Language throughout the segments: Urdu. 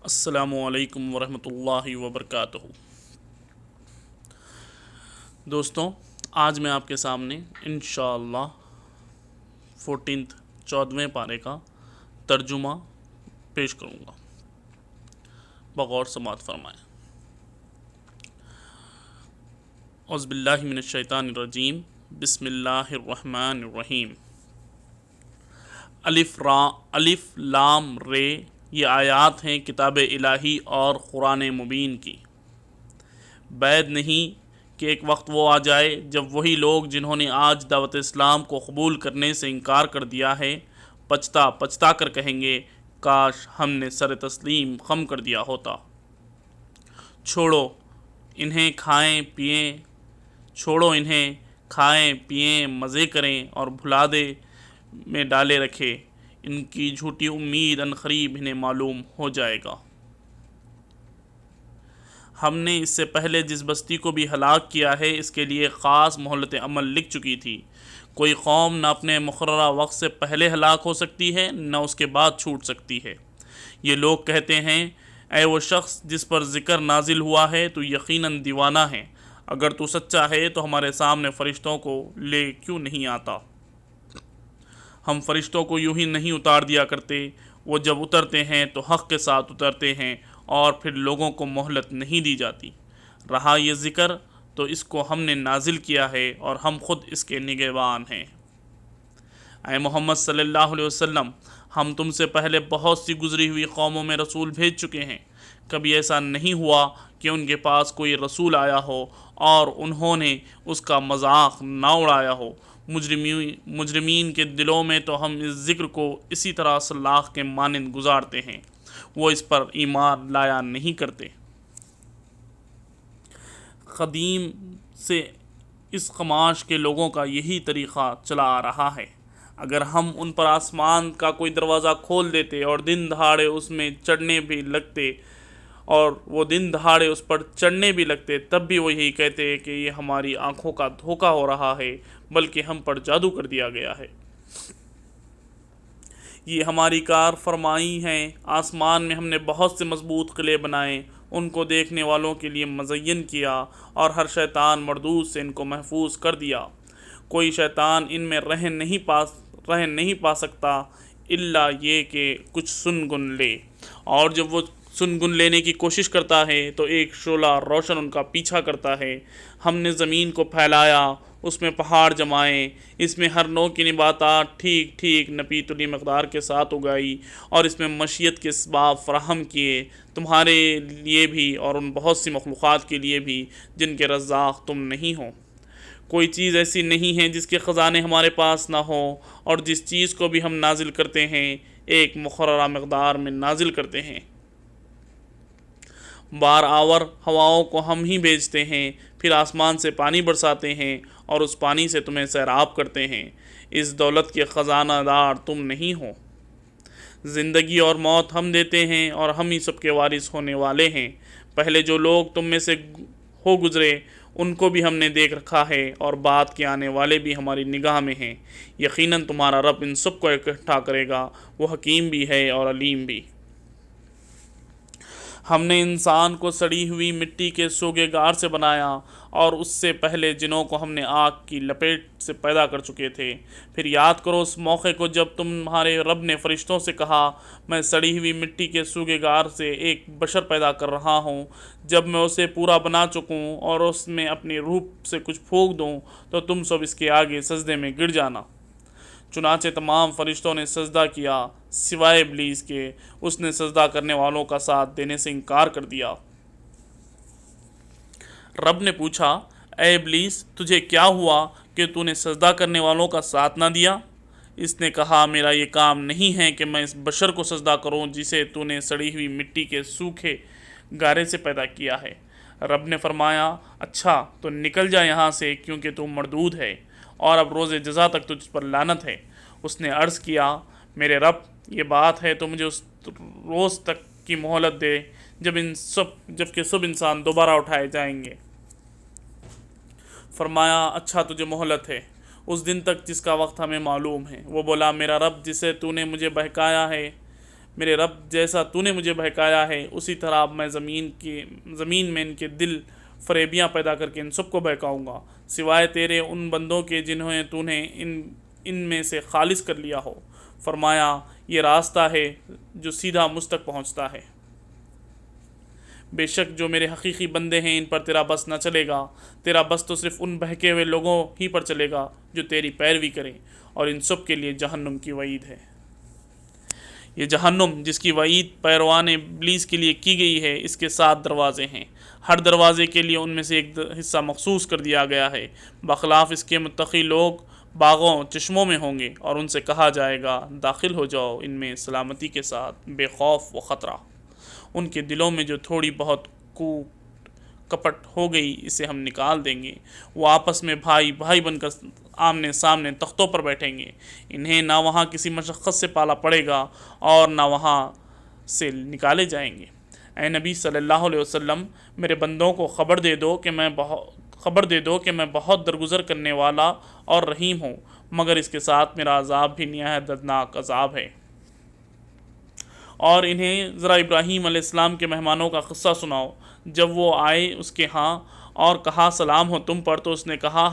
السلام علیکم ورحمۃ اللہ وبرکاتہ۔ دوستوں، آج میں آپ کے سامنے انشاءاللہ 14ویں پارے کا ترجمہ پیش کروں گا۔ بغور سماعت فرمائیں۔ اعوذ باللہ من الشیطان الرجیم، بسم اللہ الرحمن الرحیم۔ الف لام رے، یہ آیات ہیں کتاب الہی اور قرآن مبین کی۔ بعید نہیں کہ ایک وقت وہ آ جائے جب وہی لوگ جنہوں نے آج دعوت اسلام کو قبول کرنے سے انکار کر دیا ہے پچھتا کر کہیں گے، کاش ہم نے سر تسلیم خم کر دیا ہوتا۔ چھوڑو انہیں کھائیں پئیں مزے کریں اور بھلا دے میں ڈالے رکھے، ان کی جھوٹی امید عنقریب انہیں معلوم ہو جائے گا۔ ہم نے اس سے پہلے جس بستی کو بھی ہلاک کیا ہے اس کے لیے خاص مہلت عمل لکھ چکی تھی۔ کوئی قوم نہ اپنے مقررہ وقت سے پہلے ہلاک ہو سکتی ہے نہ اس کے بعد چھوٹ سکتی ہے۔ یہ لوگ کہتے ہیں، اے وہ شخص جس پر ذکر نازل ہوا ہے تو یقیناً دیوانہ ہے، اگر تو سچا ہے تو ہمارے سامنے فرشتوں کو لے کیوں نہیں آتا؟ ہم فرشتوں کو یوں ہی نہیں اتار دیا کرتے، وہ جب اترتے ہیں تو حق کے ساتھ اترتے ہیں اور پھر لوگوں کو مہلت نہیں دی جاتی۔ رہا یہ ذکر تو اس کو ہم نے نازل کیا ہے اور ہم خود اس کے نگہبان ہیں۔ اے محمد صلی اللہ علیہ وسلم، ہم تم سے پہلے بہت سی گزری ہوئی قوموں میں رسول بھیج چکے ہیں، کبھی ایسا نہیں ہوا کہ ان کے پاس کوئی رسول آیا ہو اور انہوں نے اس کا مذاق نہ اڑایا ہو۔ مجرمین کے دلوں میں تو ہم اس ذکر کو اسی طرح سلاخ کے مانند گزارتے ہیں، وہ اس پر ایمان لایا نہیں کرتے۔ قدیم سے اس قماش کے لوگوں کا یہی طریقہ چلا آ رہا ہے۔ اگر ہم ان پر آسمان کا کوئی دروازہ کھول دیتے اور دن دہاڑے اس میں چڑھنے بھی لگتے تب بھی وہ یہی کہتے کہ یہ ہماری آنکھوں کا دھوکہ ہو رہا ہے، بلکہ ہم پر جادو کر دیا گیا ہے۔ یہ ہماری کار فرمائی ہے، آسمان میں ہم نے بہت سے مضبوط قلعے بنائے، ان کو دیکھنے والوں کے لیے مزین کیا اور ہر شیطان مردود سے ان کو محفوظ کر دیا۔ کوئی شیطان ان میں رہ نہیں پا سکتا الا یہ کہ کچھ سن گن لے، اور جب وہ سن گن لینے کی کوشش کرتا ہے تو ایک شعلہ روشن ان کا پیچھا کرتا ہے۔ ہم نے زمین کو پھیلایا، اس میں پہاڑ جمائے، اس میں ہر نوع کی نباتات ٹھیک نپی تلی مقدار کے ساتھ اگائی اور اس میں معیشت کے اسباب فراہم کیے، تمہارے لیے بھی اور ان بہت سی مخلوقات کے لیے بھی جن کے رزاق تم نہیں ہو۔ کوئی چیز ایسی نہیں ہے جس کے خزانے ہمارے پاس نہ ہو، اور جس چیز کو بھی ہم نازل کرتے ہیں ایک مقررہ مقدار میں نازل کرتے ہیں۔ بار آور ہواؤں کو ہم ہی بھیجتے ہیں، پھر آسمان سے پانی برساتے ہیں اور اس پانی سے تمہیں سیراب کرتے ہیں۔ اس دولت کے خزانہ دار تم نہیں ہو۔ زندگی اور موت ہم دیتے ہیں اور ہم ہی سب کے وارث ہونے والے ہیں۔ پہلے جو لوگ تم میں سے ہو گزرے ان کو بھی ہم نے دیکھ رکھا ہے اور بعد کے آنے والے بھی ہماری نگاہ میں ہیں۔ یقیناً تمہارا رب ان سب کو اکٹھا کرے گا، وہ حکیم بھی ہے اور علیم بھی۔ ہم نے انسان کو سڑی ہوئی مٹی کے سوگے گار سے بنایا اور اس سے پہلے جنوں کو ہم نے آگ کی لپیٹ سے پیدا کر چکے تھے۔ پھر یاد کرو اس موقع کو جب تمہارے رب نے فرشتوں سے کہا، میں سڑی ہوئی مٹی کے سوگے گار سے ایک بشر پیدا کر رہا ہوں، جب میں اسے پورا بنا چکوں اور اس میں اپنی روح سے کچھ پھونک دوں تو تم سب اس کے آگے سجدے میں گر جانا۔ چنانچہ تمام فرشتوں نے سجدہ کیا سوائے ابلیس کے، اس نے سجدہ کرنے والوں کا ساتھ دینے سے انکار کر دیا۔ رب نے پوچھا، اے ابلیس، تجھے کیا ہوا کہ تو نے سجدہ کرنے والوں کا ساتھ نہ دیا؟ اس نے کہا، میرا یہ کام نہیں ہے کہ میں اس بشر کو سجدہ کروں جسے تو نے سڑی ہوئی مٹی کے سوکھے گارے سے پیدا کیا ہے۔ رب نے فرمایا، اچھا تو نکل جا یہاں سے، کیونکہ تو مردود ہے اور اب روز جزا تک تجھ پر لعنت ہے۔ اس نے عرض کیا، میرے رب، یہ بات ہے تو مجھے اس روز تک کی مہلت دے جب کہ سب انسان دوبارہ اٹھائے جائیں گے۔ فرمایا، اچھا تجھے مہلت ہے اس دن تک جس کا وقت ہمیں معلوم ہے۔ وہ بولا، میرا رب، جسے تو نے مجھے بہکایا ہے میرے رب جیسا تو نے مجھے بہکایا ہے اسی طرح اب میں زمین میں ان کے دل فریبیاں پیدا کر کے ان سب کو بہکاؤں گا، سوائے تیرے ان بندوں کے جنہیں تو نے ان میں سے خالص کر لیا ہو۔ فرمایا یہ راستہ ہے جو سیدھا مجھ تک پہنچتا ہے، بے شک جو میرے حقیقی بندے ہیں ان پر تیرا بس نہ چلے گا، تیرا بس تو صرف ان بہکے ہوئے لوگوں ہی پر چلے گا جو تیری پیروی کریں، اور ان سب کے لیے جہنم کی وعید ہے۔ یہ جہنم جس کی وعید پیروان ابلیس کے لیے کی گئی ہے، اس کے 7 دروازے ہیں، ہر دروازے کے لیے ان میں سے ایک حصہ مخصوص کر دیا گیا ہے، بخلاف اس کے متقی لوگ باغوں چشموں میں ہوں گے، اور ان سے کہا جائے گا داخل ہو جاؤ ان میں سلامتی کے ساتھ بے خوف و خطرہ۔ ان کے دلوں میں جو تھوڑی بہت کوٹ کپٹ ہو گئی اسے ہم نکال دیں گے، وہ آپس میں بھائی بھائی بن کر آمنے سامنے تختوں پر بیٹھیں گے، انہیں نہ وہاں کسی مشقت سے پالا پڑے گا اور نہ وہاں سے نکالے جائیں گے۔ اے نبی صلی اللہ علیہ وسلم، میرے بندوں کو خبر دے دو کہ میں بہت درگزر کرنے والا اور رحیم ہوں، مگر اس کے ساتھ میرا عذاب بھی نہایت دردناک عذاب ہے۔ اور انہیں ذرا ابراہیم علیہ السلام کے مہمانوں کا قصہ سناؤ، جب وہ آئے اس کے ہاں اور کہا سلام ہو تم پر، تو اس نے کہا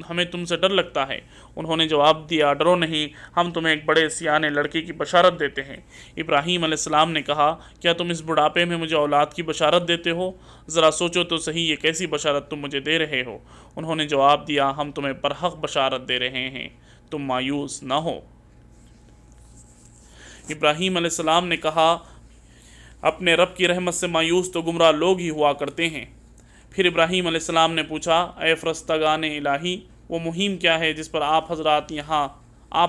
ہمیں تم سے ڈر لگتا ہے۔ انہوں نے جواب دیا ڈرو نہیں، ہم تمہیں ایک بڑے سیانے لڑکے کی بشارت دیتے ہیں۔ ابراہیم علیہ السلام نے کہا کیا تم اس بڑھاپے میں مجھے اولاد کی بشارت دیتے ہو؟ ذرا سوچو تو صحیح یہ کیسی بشارت تم مجھے دے رہے ہو؟ انہوں نے جواب دیا ہم تمہیں برحق بشارت دے رہے ہیں، تم مایوس نہ ہو۔ ابراہیم علیہ السلام نے کہا اپنے رب کی رحمت سے مایوس تو گمراہ لوگ ہی ہوا کرتے ہیں۔ پھر ابراہیم علیہ السلام نے پوچھا اے فرشتگان الہی، وہ مہم کیا ہے جس پر آپ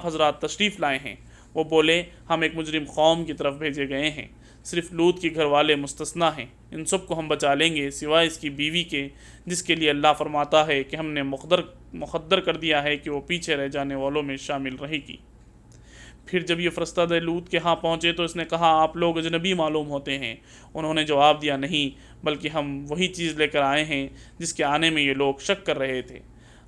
حضرات تشریف لائے ہیں؟ وہ بولے ہم ایک مجرم قوم کی طرف بھیجے گئے ہیں، صرف لوط کے گھر والے مستثنیٰ ہیں، ان سب کو ہم بچا لیں گے سوائے اس کی بیوی کے، جس کے لیے اللہ فرماتا ہے کہ ہم نے مقدر کر دیا ہے کہ وہ پیچھے رہ جانے والوں میں شامل رہے گی۔ پھر جب یہ فرستادہ لوط کے ہاں پہنچے تو اس نے کہا آپ لوگ اجنبی معلوم ہوتے ہیں۔ انہوں نے جواب دیا نہیں، بلکہ ہم وہی چیز لے کر آئے ہیں جس کے آنے میں یہ لوگ شک کر رہے تھے۔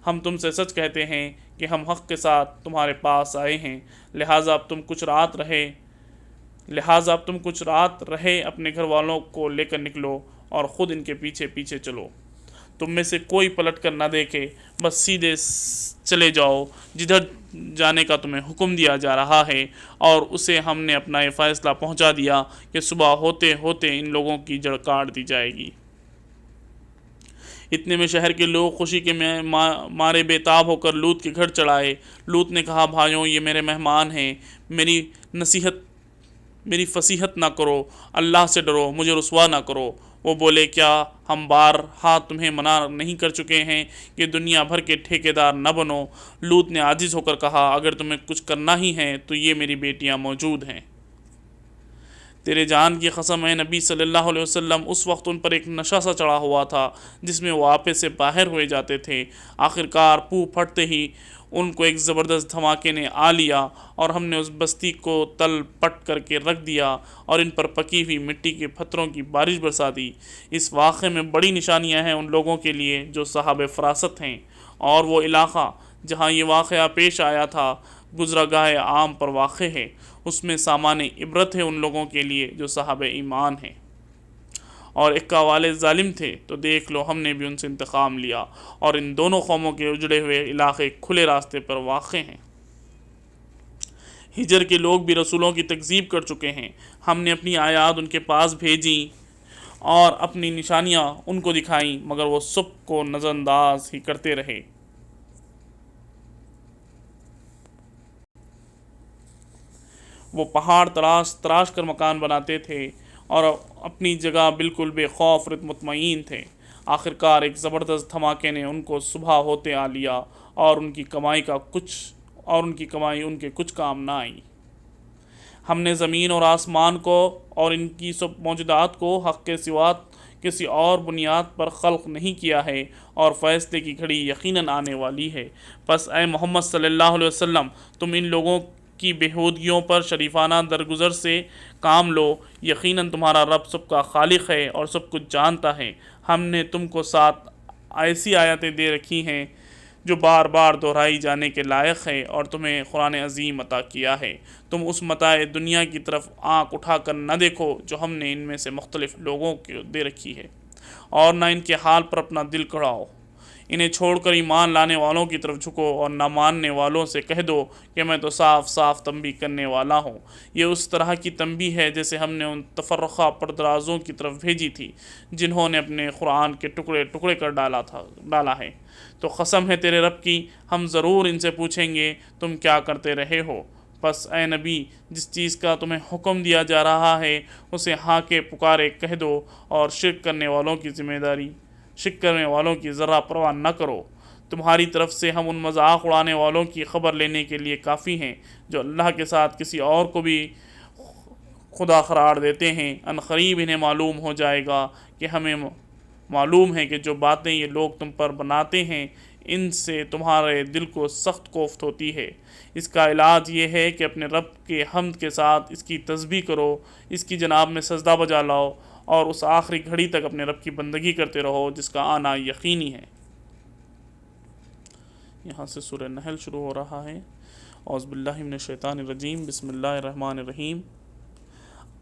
ہم تم سے سچ کہتے ہیں کہ ہم حق کے ساتھ تمہارے پاس آئے ہیں، لہٰذا اب تم کچھ رات رہے اپنے گھر والوں کو لے کر نکلو اور خود ان کے پیچھے پیچھے چلو، تم میں سے کوئی پلٹ کر نہ دیکھے، بس سیدھے چلے جاؤ جدھر جانے کا تمہیں حکم دیا جا رہا ہے، اور اسے ہم نے اپنا یہ فیصلہ پہنچا دیا کہ صبح ہوتے ہوتے ان لوگوں کی جڑ کاٹ دی جائے گی۔ اتنے میں شہر کے لوگ خوشی کے مارے بے تاب ہو کر لوط کے گھر چڑھائے۔ لوط نے کہا بھائیوں یہ میرے مہمان ہیں، میری فصیحت نہ کرو، اللہ سے ڈرو، مجھے رسوا نہ کرو۔ وہ بولے کیا ہم بارہا تمہیں منع نہیں کر چکے ہیں کہ دنیا بھر کے ٹھیکیدار نہ بنو؟ لوط نے عاجز ہو کر کہا اگر تمہیں کچھ کرنا ہی ہے تو یہ میری بیٹیاں موجود ہیں۔ تیرے جان کی قسم اے نبی صلی اللہ علیہ وسلم، اس وقت ان پر ایک نشہ سا چڑھا ہوا تھا جس میں وہ آپے سے باہر ہوئے جاتے تھے۔ آخرکار پو پھٹتے ہی ان کو ایک زبردست دھماکے نے آ لیا اور ہم نے اس بستی کو تل پٹ کر کے رکھ دیا اور ان پر پکی ہوئی مٹی کے پتھروں کی بارش برسا دی۔ اس واقعے میں بڑی نشانیاں ہیں ان لوگوں کے لیے جو صاحب فراست ہیں، اور وہ علاقہ جہاں یہ واقعہ پیش آیا تھا گزرگاہ عام پر واقع ہے، اس میں سامان عبرت ہے ان لوگوں کے لیے جو صاحب ایمان ہیں۔ اور اکا والے ظالم تھے تو دیکھ لو ہم نے بھی ان سے انتقام لیا، اور ان دونوں قوموں کے اجڑے ہوئے علاقے کھلے راستے پر واقع ہیں۔ ہجر کے لوگ بھی رسولوں کی تکذیب کر چکے ہیں، ہم نے اپنی آیات ان کے پاس بھیجیں اور اپنی نشانیاں ان کو دکھائیں، مگر وہ سب کو نظر انداز ہی کرتے رہے۔ وہ پہاڑ تراش کر مکان بناتے تھے اور اپنی جگہ بالکل بے خوف اور مطمئن تھے۔ آخرکار ایک زبردست دھماکے نے ان کو صبح ہوتے آ لیا اور ان کی کمائی ان کے کچھ کام نہ آئی۔ ہم نے زمین اور آسمان کو اور ان کی سب موجودات کو حق کے سوا کسی اور بنیاد پر خلق نہیں کیا ہے، اور فیصلے کی گھڑی یقیناً آنے والی ہے۔ پس اے محمد صلی اللہ علیہ وسلم، تم ان لوگوں کی بےہودگیوں پر شریفانہ درگزر سے کام لو، یقیناً تمہارا رب سب کا خالق ہے اور سب کچھ جانتا ہے۔ ہم نے تم کو 7 ایسی آیتیں دے رکھی ہیں جو بار بار دہرائی جانے کے لائق ہے، اور تمہیں قرآن عظیم عطا کیا ہے۔ تم اس متاع دنیا کی طرف آنکھ اٹھا کر نہ دیکھو جو ہم نے ان میں سے مختلف لوگوں کو دے رکھی ہے، اور نہ ان کے حال پر اپنا دل کڑھاؤ۔ انہیں چھوڑ کر ایمان لانے والوں کی طرف جھکو، اور نہ ماننے والوں سے کہہ دو کہ میں تو صاف صاف تنبیہ کرنے والا ہوں۔ یہ اس طرح کی تنبیہ ہے جیسے ہم نے ان تفرقہ پردرازوں کی طرف بھیجی تھی جنہوں نے اپنے قرآن کے ٹکڑے ٹکڑے کر ڈالا ہے۔ تو قسم ہے تیرے رب کی، ہم ضرور ان سے پوچھیں گے تم کیا کرتے رہے ہو۔ بس اے نبی، جس چیز کا تمہیں حکم دیا جا رہا ہے اسے ہاں کے پکارے کہہ دو، اور شرک کرنے والوں کی ذرا پرواہ نہ کرو۔ تمہاری طرف سے ہم ان مذاق اڑانے والوں کی خبر لینے کے لیے کافی ہیں جو اللہ کے ساتھ کسی اور کو بھی خدا قرار دیتے ہیں۔ ان قریب انہیں معلوم ہو جائے گا کہ ہمیں معلوم ہے کہ جو باتیں یہ لوگ تم پر بناتے ہیں ان سے تمہارے دل کو سخت کوفت ہوتی ہے۔ اس کا علاج یہ ہے کہ اپنے رب کے حمد کے ساتھ اس کی تسبیح کرو، اس کی جناب میں سجدہ بجا لاؤ، اور اس آخری گھڑی تک اپنے رب کی بندگی کرتے رہو جس کا آنا یقینی ہے۔ یہاں سے سورہ نحل شروع ہو رہا ہے۔ اعوذ باللہ من الشیطان الرجیم، بسم اللہ الرحمن الرحیم۔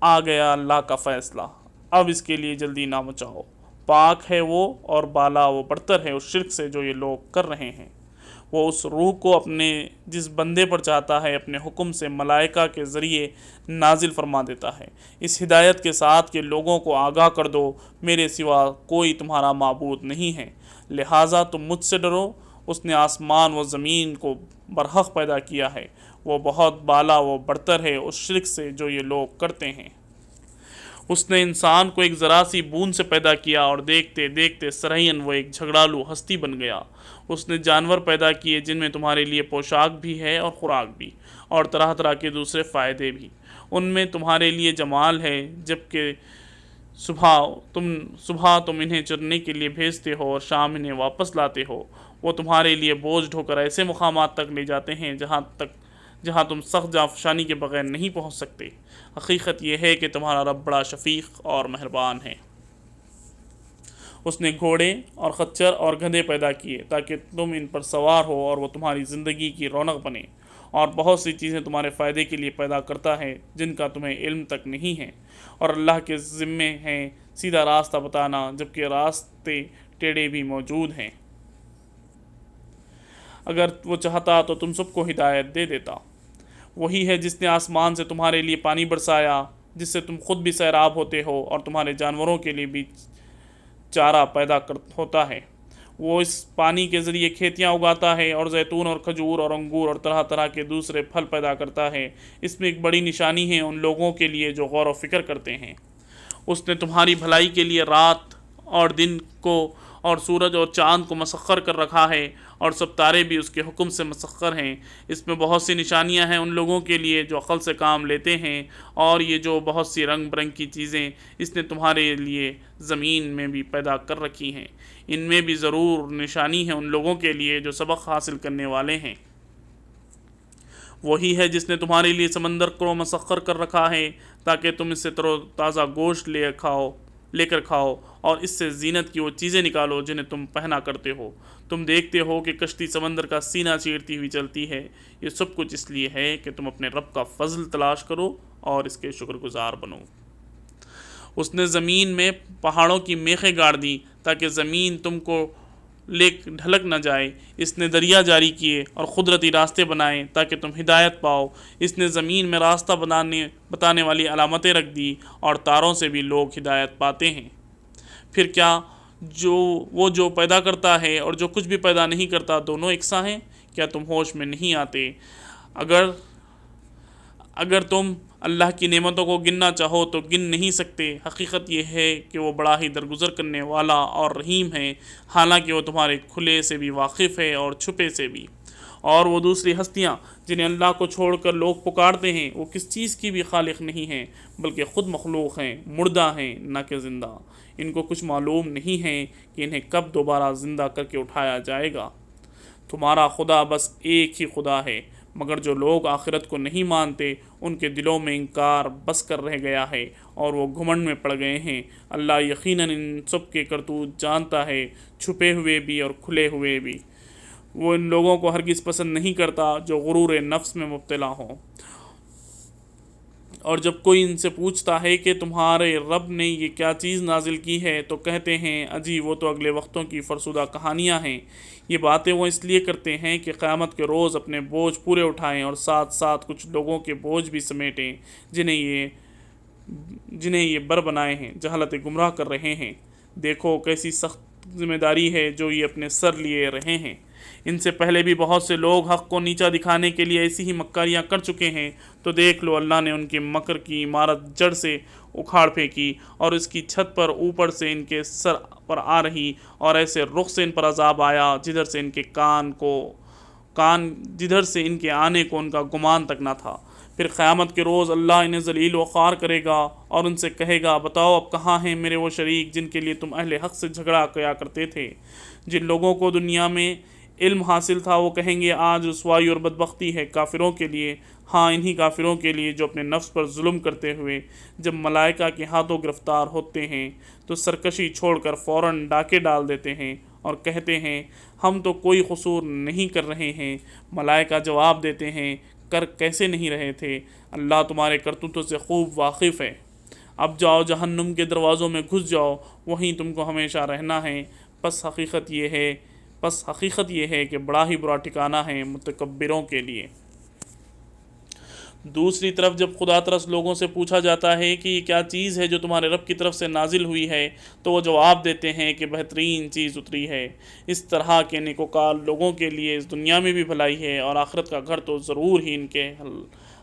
آ گیا اللہ کا فیصلہ، اب اس کے لیے جلدی نہ مچاؤ۔ پاک ہے وہ اور بالا وہ برتر ہے اس شرک سے جو یہ لوگ کر رہے ہیں۔ وہ اس روح کو اپنے جس بندے پر چاہتا ہے اپنے حکم سے ملائکہ کے ذریعے نازل فرما دیتا ہے، اس ہدایت کے ساتھ کہ لوگوں کو آگاہ کر دو میرے سوا کوئی تمہارا معبود نہیں ہے، لہٰذا تم مجھ سے ڈرو۔ اس نے آسمان و زمین کو برحق پیدا کیا ہے، وہ بہت بالا و برتر ہے اس شرک سے جو یہ لوگ کرتے ہیں۔ اس نے انسان کو ایک ذرا سی بوند سے پیدا کیا، اور دیکھتے دیکھتے سرعین وہ ایک جھگڑالو ہستی بن گیا۔ اس نے جانور پیدا کیے جن میں تمہارے لیے پوشاک بھی ہے اور خوراک بھی، اور طرح طرح کے دوسرے فائدے بھی۔ ان میں تمہارے لیے جمال ہے، جبکہ صبح تم انہیں چرنے کے لیے بھیجتے ہو اور شام انہیں واپس لاتے ہو۔ وہ تمہارے لیے بوجھ ڈھو کر ایسے مقامات تک لے جاتے ہیں جہاں تم سخت جانفشانی کے بغیر نہیں پہنچ سکتے۔ حقیقت یہ ہے کہ تمہارا رب بڑا شفیق اور مہربان ہے۔ اس نے گھوڑے اور خچر اور گدھے پیدا کیے تاکہ تم ان پر سوار ہو، اور وہ تمہاری زندگی کی رونق بنے، اور بہت سی چیزیں تمہارے فائدے کے لیے پیدا کرتا ہے جن کا تمہیں علم تک نہیں ہے۔ اور اللہ کے ذمے ہے سیدھا راستہ بتانا، جبکہ راستے ٹیڑھے بھی موجود ہیں۔ اگر وہ چاہتا تو تم سب کو ہدایت دے دیتا۔ وہی ہے جس نے آسمان سے تمہارے لیے پانی برسایا جس سے تم خود بھی سیراب ہوتے ہو، اور تمہارے جانوروں کے لیے بھی چارہ پیدا ہوتا ہے۔ وہ اس پانی کے ذریعے کھیتیاں اگاتا ہے، اور زیتون اور کھجور اور انگور اور طرح طرح کے دوسرے پھل پیدا کرتا ہے۔ اس میں ایک بڑی نشانی ہے ان لوگوں کے لیے جو غور و فکر کرتے ہیں۔ اس نے تمہاری بھلائی کے لیے رات اور دن کو اور سورج اور چاند کو مسخر کر رکھا ہے، اور سب تارے بھی اس کے حکم سے مسخر ہیں۔ اس میں بہت سی نشانیاں ہیں ان لوگوں کے لیے جو عقل سے کام لیتے ہیں، اور یہ جو بہت سی رنگ برنگ کی چیزیں اس نے تمہارے لیے زمین میں بھی پیدا کر رکھی ہیں، ان میں بھی ضرور نشانی ہے ان لوگوں کے لیے جو سبق حاصل کرنے والے ہیں۔ وہی ہے جس نے تمہارے لیے سمندر کو مسخر کر رکھا ہے تاکہ تم اس سے تر و تازہ گوشت لے کر کھاؤ، اور اس سے زینت کی وہ چیزیں نکالو جنہیں تم پہنا کرتے ہو۔ تم دیکھتے ہو کہ کشتی سمندر کا سینہ چیرتی ہوئی چلتی ہے۔ یہ سب کچھ اس لیے ہے کہ تم اپنے رب کا فضل تلاش کرو اور اس کے شکر گزار بنو۔ اس نے زمین میں پہاڑوں کی میخیں گاڑ دی تاکہ زمین تم کو لے ڈھلک نہ جائے۔ اس نے دریا جاری کیے اور قدرتی راستے بنائے تاکہ تم ہدایت پاؤ۔ اس نے زمین میں راستہ بتانے والی علامتیں رکھ دی، اور تاروں سے بھی لوگ ہدایت پاتے ہیں۔ پھر کیا جو پیدا کرتا ہے اور جو کچھ بھی پیدا نہیں کرتا دونوں یکساں ہیں؟ کیا تم ہوش میں نہیں آتے؟ اگر تم اللہ کی نعمتوں کو گننا چاہو تو گن نہیں سکتے۔ حقیقت یہ ہے کہ وہ بڑا ہی درگزر کرنے والا اور رحیم ہے، حالانکہ وہ تمہارے کھلے سے بھی واقف ہے اور چھپے سے بھی۔ اور وہ دوسری ہستیاں جنہیں اللہ کو چھوڑ کر لوگ پکارتے ہیں وہ کس چیز کی بھی خالق نہیں ہیں، بلکہ خود مخلوق ہیں، مردہ ہیں نہ کہ زندہ۔ ان کو کچھ معلوم نہیں ہے کہ انہیں کب دوبارہ زندہ کر کے اٹھایا جائے گا۔ تمہارا خدا بس ایک ہی خدا ہے، مگر جو لوگ آخرت کو نہیں مانتے ان کے دلوں میں انکار بس کر رہ گیا ہے، اور وہ گھمنڈ میں پڑ گئے ہیں۔ اللہ یقیناً ان سب کے کرتوت جانتا ہے، چھپے ہوئے بھی اور کھلے ہوئے بھی۔ وہ ان لوگوں کو ہرگز پسند نہیں کرتا جو غرور نفس میں مبتلا ہوں۔ اور جب کوئی ان سے پوچھتا ہے کہ تمہارے رب نے یہ کیا چیز نازل کی ہے تو کہتے ہیں اجی وہ تو اگلے وقتوں کی فرسودہ کہانیاں ہیں۔ یہ باتیں وہ اس لیے کرتے ہیں کہ قیامت کے روز اپنے بوجھ پورے اٹھائیں اور ساتھ ساتھ کچھ لوگوں کے بوجھ بھی سمیٹیں جنہیں یہ بر بنائے ہیں، جہالت گمراہ کر رہے ہیں۔ دیکھو کیسی سخت ذمہ داری ہے جو یہ اپنے سر لیے رہے ہیں۔ ان سے پہلے بھی بہت سے لوگ حق کو نیچا دکھانے کے لیے ایسی ہی مکاریاں کر چکے ہیں، تو دیکھ لو اللہ نے ان کے مکر کی عمارت جڑ سے اکھاڑ پھینکی اور اس کی چھت پر اوپر سے ان کے سر پر آ رہی، اور ایسے رخ سے ان پر عذاب آیا جدھر سے ان کے آنے کو ان کا گمان تک نہ تھا۔ پھر قیامت کے روز اللہ انہیں ذلیل و خوار کرے گا اور ان سے کہے گا بتاؤ اب کہاں ہیں میرے وہ شریک جن کے لیے تم اہل حق سے جھگڑا کیا کرتے تھے۔ جن لوگوں کو دنیا میں علم حاصل تھا وہ کہیں گے آج رسوائی اور بدبختی ہے کافروں کے لیے، ہاں انہی کافروں کے لیے جو اپنے نفس پر ظلم کرتے ہوئے جب ملائکہ کے ہاتھوں گرفتار ہوتے ہیں تو سرکشی چھوڑ کر فوراً ڈاکے ڈال دیتے ہیں اور کہتے ہیں ہم تو کوئی قصور نہیں کر رہے ہیں۔ ملائکہ جواب دیتے ہیں کر کیسے نہیں رہے تھے، اللہ تمہارے کرتوتوں سے خوب واقف ہے۔ اب جاؤ جہنم کے دروازوں میں گھس جاؤ، وہیں تم کو ہمیشہ رہنا ہے۔ پس حقیقت یہ ہے کہ بڑا ہی برا ٹھکانہ ہے متکبروں کے لیے۔ دوسری طرف جب خدا ترس لوگوں سے پوچھا جاتا ہے کہ یہ کیا چیز ہے جو تمہارے رب کی طرف سے نازل ہوئی ہے تو وہ جواب دیتے ہیں کہ بہترین چیز اتری ہے۔ اس طرح کے نیکوکار لوگوں کے لیے اس دنیا میں بھی بھلائی ہے اور آخرت کا گھر تو ضرور ہی ان کے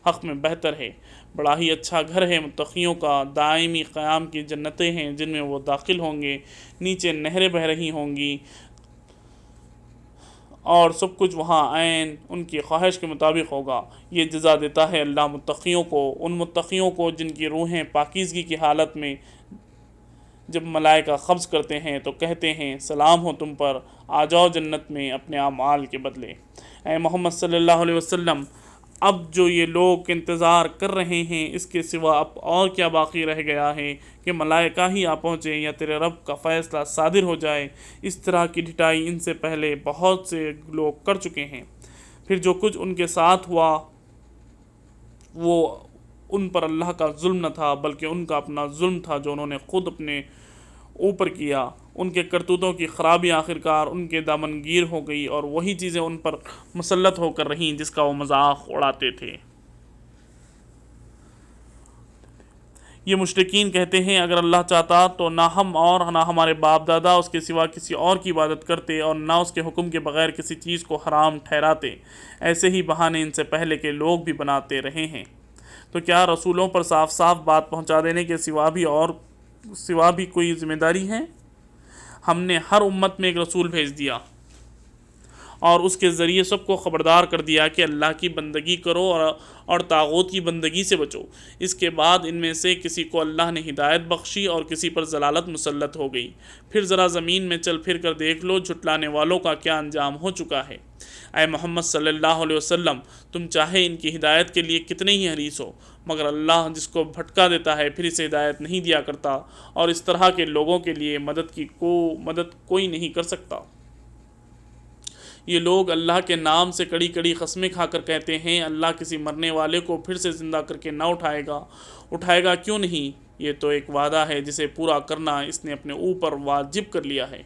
حق میں بہتر ہے۔ بڑا ہی اچھا گھر ہے متقیوں کا، دائمی قیام کی جنتیں ہیں جن میں وہ داخل ہوں گے، نیچے نہریں بہہ رہی ہوں گی اور سب کچھ وہاں عین ان کی خواہش کے مطابق ہوگا۔ یہ جزا دیتا ہے اللہ متقیوں کو، ان متقیوں کو جن کی روحیں پاکیزگی کی حالت میں جب ملائکہ قبض کرتے ہیں تو کہتے ہیں سلام ہو تم پر، آ جاؤ جنت میں اپنے اعمال کے بدلے۔ اے محمد صلی اللہ علیہ وسلم، اب جو یہ لوگ انتظار کر رہے ہیں اس کے سوا اب اور کیا باقی رہ گیا ہے کہ ملائکہ ہی آ پہنچے یا تیرے رب کا فیصلہ صادر ہو جائے۔ اس طرح کی ڈھٹائی ان سے پہلے بہت سے لوگ کر چکے ہیں۔ پھر جو کچھ ان کے ساتھ ہوا وہ ان پر اللہ کا ظلم نہ تھا بلکہ ان کا اپنا ظلم تھا جو انہوں نے خود اپنے اوپر کیا۔ ان کے کرتوتوں کی خرابی آخرکار ان کے دامنگیر ہو گئی اور وہی چیزیں ان پر مسلط ہو کر رہیں جس کا وہ مذاق اڑاتے تھے۔ یہ مشرکین کہتے ہیں اگر اللہ چاہتا تو نہ ہم اور نہ ہمارے باپ دادا اس کے سوا کسی اور کی عبادت کرتے اور نہ اس کے حکم کے بغیر کسی چیز کو حرام ٹھہراتے۔ ایسے ہی بہانے ان سے پہلے کے لوگ بھی بناتے رہے ہیں۔ تو کیا رسولوں پر صاف صاف بات پہنچا دینے کے سوا بھی کوئی ذمہ داری ہے؟ ہم نے ہر امت میں ایک رسول بھیج دیا اور اس کے ذریعے سب کو خبردار کر دیا کہ اللہ کی بندگی کرو اور طاغوت کی بندگی سے بچو۔ اس کے بعد ان میں سے کسی کو اللہ نے ہدایت بخشی اور کسی پر ضلالت مسلط ہو گئی۔ پھر ذرا زمین میں چل پھر کر دیکھ لو جھٹلانے والوں کا کیا انجام ہو چکا ہے۔ اے محمد صلی اللہ علیہ وسلم، تم چاہے ان کی ہدایت کے لیے کتنے ہی حریص ہو مگر اللہ جس کو بھٹکا دیتا ہے پھر اسے ہدایت نہیں دیا کرتا، اور اس طرح کے لوگوں کے لیے مدد کوئی نہیں کر سکتا۔ یہ لوگ اللہ کے نام سے کڑی کڑی قسمیں کھا کر کہتے ہیں اللہ کسی مرنے والے کو پھر سے زندہ کر کے نہ اٹھائے گا کیوں نہیں؟ یہ تو ایک وعدہ ہے جسے پورا کرنا اس نے اپنے اوپر واجب کر لیا ہے،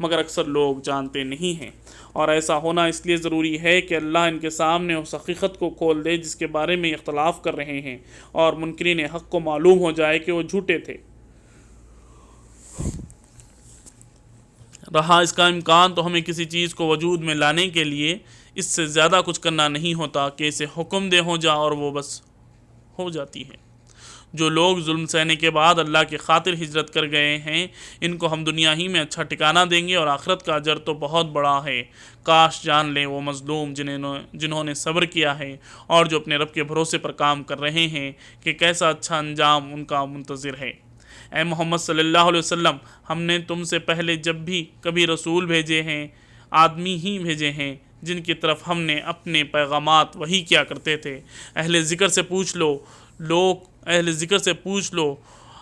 مگر اکثر لوگ جانتے نہیں ہیں۔ اور ایسا ہونا اس لیے ضروری ہے کہ اللہ ان کے سامنے اس حقیقت کو کھول دے جس کے بارے میں اختلاف کر رہے ہیں اور منکرین حق کو معلوم ہو جائے کہ وہ جھوٹے تھے۔ رہا اس کا امکان تو ہمیں کسی چیز کو وجود میں لانے کے لیے اس سے زیادہ کچھ کرنا نہیں ہوتا کہ اسے حکم دے ہو جا اور وہ بس ہو جاتی ہے۔ جو لوگ ظلم سہنے کے بعد اللہ کی خاطر ہجرت کر گئے ہیں ان کو ہم دنیا ہی میں اچھا ٹھکانہ دیں گے اور آخرت کا اجر تو بہت بڑا ہے۔ کاش جان لیں وہ مظلوم جنہوں نے صبر کیا ہے اور جو اپنے رب کے بھروسے پر کام کر رہے ہیں کہ کیسا اچھا انجام ان کا منتظر ہے۔ اے محمد صلی اللہ علیہ وسلم، ہم نے تم سے پہلے جب بھی کبھی رسول بھیجے ہیں آدمی ہی بھیجے ہیں جن کی طرف ہم نے اپنے پیغامات وحی کیا کرتے تھے۔ اہل ذکر سے پوچھ لو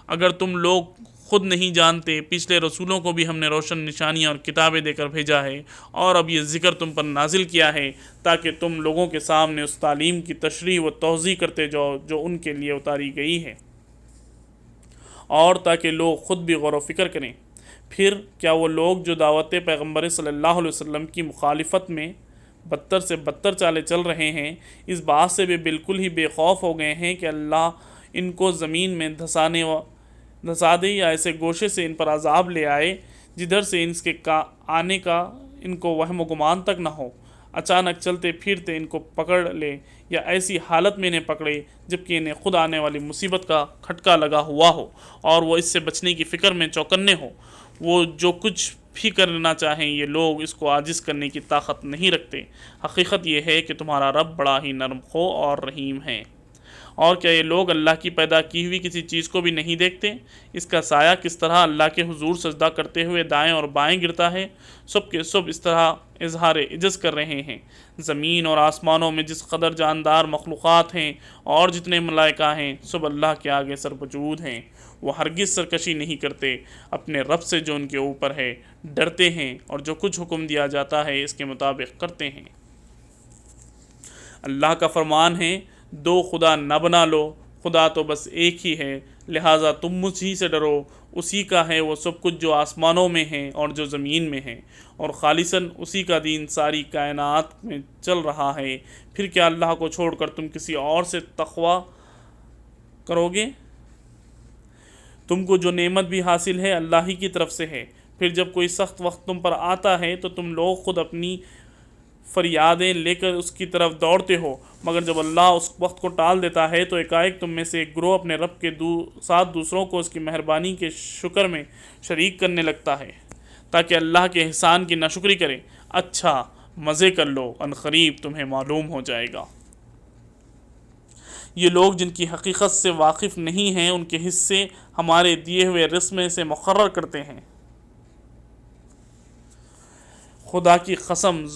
اگر تم لوگ خود نہیں جانتے، پچھلے رسولوں کو بھی ہم نے روشن نشانیاں اور کتابیں دے کر بھیجا ہے، اور اب یہ ذکر تم پر نازل کیا ہے تاکہ تم لوگوں کے سامنے اس تعلیم کی تشریح و توضیح کرتے جاؤ جو ان کے لیے اتاری گئی ہے، اور تاکہ لوگ خود بھی غور و فکر کریں۔ پھر کیا وہ لوگ جو دعوت پیغمبر صلی اللہ علیہ وسلم کی مخالفت میں بدتر سے بدتر چالیں چل رہے ہیں، اس بات سے بھی بالکل ہی بے خوف ہو گئے ہیں کہ اللہ ان کو زمین میں دھسا دے یا ایسے گوشے سے ان پر عذاب لے آئے جدھر سے ان کے آنے کا ان کو وہم و گمان تک نہ ہو، اچانک چلتے پھرتے ان کو پکڑ لے، یا ایسی حالت میں انہیں پکڑے جبکہ انہیں خود آنے والی مصیبت کا کھٹکا لگا ہوا ہو اور وہ اس سے بچنے کی فکر میں چوکنے ہو۔ وہ جو کچھ بھی کرنا چاہیں یہ لوگ اس کو عاجز کرنے کی طاقت نہیں رکھتے۔ حقیقت یہ ہے کہ تمہارا رب بڑا ہی نرم خو اور رحیم ہے۔ اور کیا یہ لوگ اللہ کی پیدا کی ہوئی کسی چیز کو بھی نہیں دیکھتے؟ اس کا سایہ کس طرح اللہ کے حضور سجدہ کرتے ہوئے دائیں اور بائیں گرتا ہے، سب کے سب اس طرح اظہار عجز کر رہے ہیں۔ زمین اور آسمانوں میں جس قدر جاندار مخلوقات ہیں اور جتنے ملائکہ ہیں، سب اللہ کے آگے سربجود ہیں۔ وہ ہرگز سرکشی نہیں کرتے، اپنے رب سے جو ان کے اوپر ہے ڈرتے ہیں، اور جو کچھ حکم دیا جاتا ہے اس کے مطابق کرتے ہیں۔ اللہ کا فرمان ہے، دو خدا نہ بنا لو، خدا تو بس ایک ہی ہے، لہٰذا تم مجھ ہی سے ڈرو، اسی کا ہے وہ سب کچھ جو آسمانوں میں ہے اور جو زمین میں ہے، اور خالصاً اسی کا دین ساری کائنات میں چل رہا ہے۔ پھر کیا اللہ کو چھوڑ کر تم کسی اور سے تقویٰ کرو گے؟ تم کو جو نعمت بھی حاصل ہے اللہ ہی کی طرف سے ہے۔ پھر جب کوئی سخت وقت تم پر آتا ہے تو تم لوگ خود اپنی فریادیں لے کر اس کی طرف دوڑتے ہو، مگر جب اللہ اس وقت کو ٹال دیتا ہے تو ایک تم میں سے ایک گروہ اپنے رب کے ساتھ دوسروں کو اس کی مہربانی کے شکر میں شریک کرنے لگتا ہے تاکہ اللہ کے احسان کی ناشکری کرے۔ اچھا مزے کر لو، عنقریب تمہیں معلوم ہو جائے گا۔ یہ لوگ جن کی حقیقت سے واقف نہیں ہیں ان کے حصے ہمارے دیے ہوئے رزق میں سے مقرر کرتے ہیں۔ خدا کی قسم